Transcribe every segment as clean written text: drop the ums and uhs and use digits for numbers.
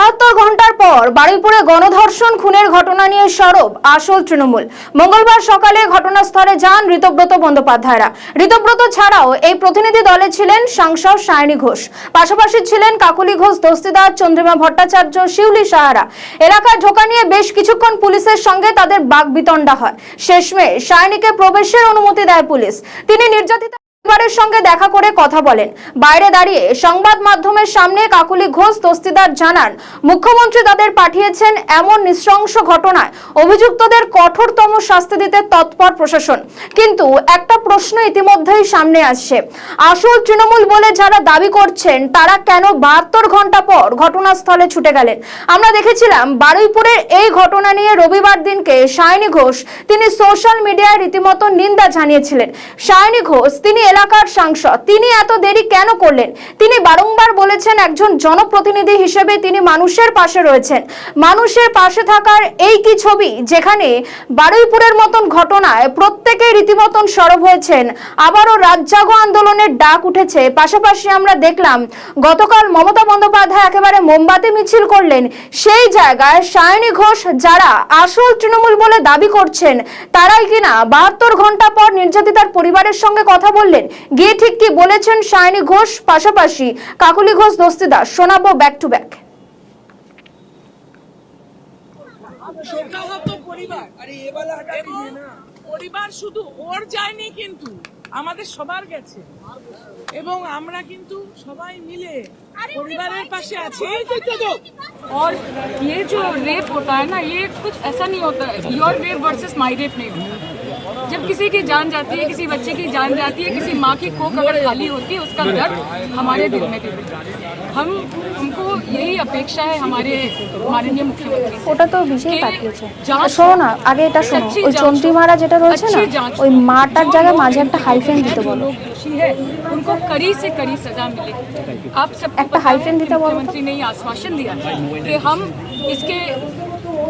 72 ঘন্টার পর বারুইপুরে গণধর্ষণ খুনের ঘটনা নিয়ে সরব আসল তৃণমূল। মঙ্গলবার সকালে ঘটনাস্থলে যান ঋতব্রত বন্দ্যোপাধ্যায়রা। ঋতব্রত ছাড়াও এই প্রতিনিধি দলে ছিলেন সাংসদ সায়নী ঘোষ, পাশাপাশি ছিলেন কাকলি ঘোষ, দস্তিদার, চন্দ্রিমা ভট্টাচার্য, শিউলি সাহারা। এলাকায় ঢোকা নিয়ে বেশ কিছুক্ষণ পুলিশের সঙ্গে তাদের বাকবিতণ্ডা হয়। শেষমেশ সায়নীকে প্রবেশের অনুমতি দেয় পুলিশ। তিনি নির্যাতিত পরিবারের সঙ্গে দেখা করে কথা বলেন। বাইরে দাঁড়িয়ে সংবাদ মাধ্যমের সামনে কাকলি ঘোষ দস্তিদার জানান, মুখ্যমন্ত্রী তাদের পাঠিয়েছেন। এমন নৃশংস ঘটনায় অভিযুক্তদের কঠোরতম শাস্তি দিতে তৎপর প্রশাসন। কিন্তু একটা প্রশ্ন ইতিমধ্যেই সামনে আসছে, আসল তৃণমূল বলে যারা দাবি করছেন তারা কেন 72 ঘন্টা পর ঘটনাস্থলে ছুটে গেলেন? আমরা দেখেছিলাম বারুইপুরের এই ঘটনা নিয়ে রবিবার দিনকে সায়নী ঘোষ তিনি সোশ্যাল মিডিয়ায় রীতিমতো নিন্দা জানিয়েছিলেন। সায়নী ঘোষ তিনি এলাকার সাংসদ, তিনি এত দেরি কেন করলেন? তিনি বারংবার বলেছেন একজন জনপ্রতিনিধি হিসেবে তিনি মানুষের পাশে রয়েছেন। মানুষের পাশে থাকার এই কি ছবি, যেখানে বারুইপুরের মতন ঘটনায় প্রত্যেকেই রীতিমতন সরব হয়েছেন। আবারও রাত জাগো আন্দোলনের ডাক উঠেছে। পাশাপাশি আমরা দেখলাম গতকাল মমতা বন্দ্যোপাধ্যায় একেবারে মোমবাতি মিছিল করলেন। সেই জায়গায় সায়নী ঘোষ যারা আসল তৃণমূল বলে দাবি করছেন তারাই কিনা 72 ঘন্টা পর নির্যাতিতার পরিবারের সঙ্গে কথা বললেন। গিয়ে ঠিক কি বলেছেন সায়নী ঘোষ, পাশাপাশি কাকলি ঘোষ দস্তিদার, শোনাবো ব্যাক টু ব্যাক। পরিবার শুধু ওর যায়নি, কিন্তু আমাদের সবার গেছে এবং আমরা কিন্তু সবাই মিলে পরিবারের পাশে আছি। और ये जो रेप होता है ना, ये कुछ ऐसा नहीं होता है, your rape versus my rape नहीं होता। जब किसी की जान जाती है, किसी बच्चे की जान जाती है, किसी माँ की कोख अगर खाली होती है, उसका दर्द हमारे दिल में भी होता है। हम उनको यही अपेक्षा है हमारे माननीय मुख्यमंत्री से। ওটা তো বিশেষ পাঠিয়েছে। শোনো না, আগে এটা শোনো, ওই চন্দ্রিমারা যেটা রয়েছে না, ওই মাটার জায়গায় মাঝে একটা হাইফেন দিতে বলো। उनको कड़ी से कड़ी सजा मिले। आप सब একটা হাইফেন দিতে বলো। मुख्यमंत्री ने ये आश्वासन दिया कि हम इसके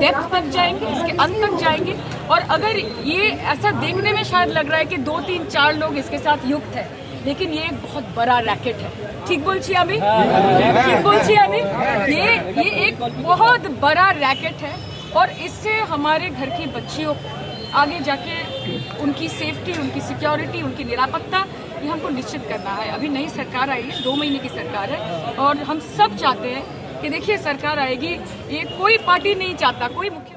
डेप्थ तक जाएंगे, इसके अंत तक जाएंगे। और अगर ये ऐसा देखने में शायद लग रहा है कि 2, 3, 4 लोग इसके साथ युक्त है, लेकिन ये एक बहुत बड़ा रैकेट है। ठीक बोलছি আমি? ठीक बोलছি আমি? ये एक बहुत बड़ा रैकेट है और इससे हमारे घर की बच्चियों को आगे जाके उनकी सेफ्टी, उनकी सिक्योरिटी, उनकी निरापत्ता, ये हमको निश्चित करना है। अभी नई सरकार आई है, 2 महीने की सरकार है और हम सब चाहते हैं कि देखिए सरकार आएगी, ये कोई पार्टी नहीं चाहता, कोई मुख्य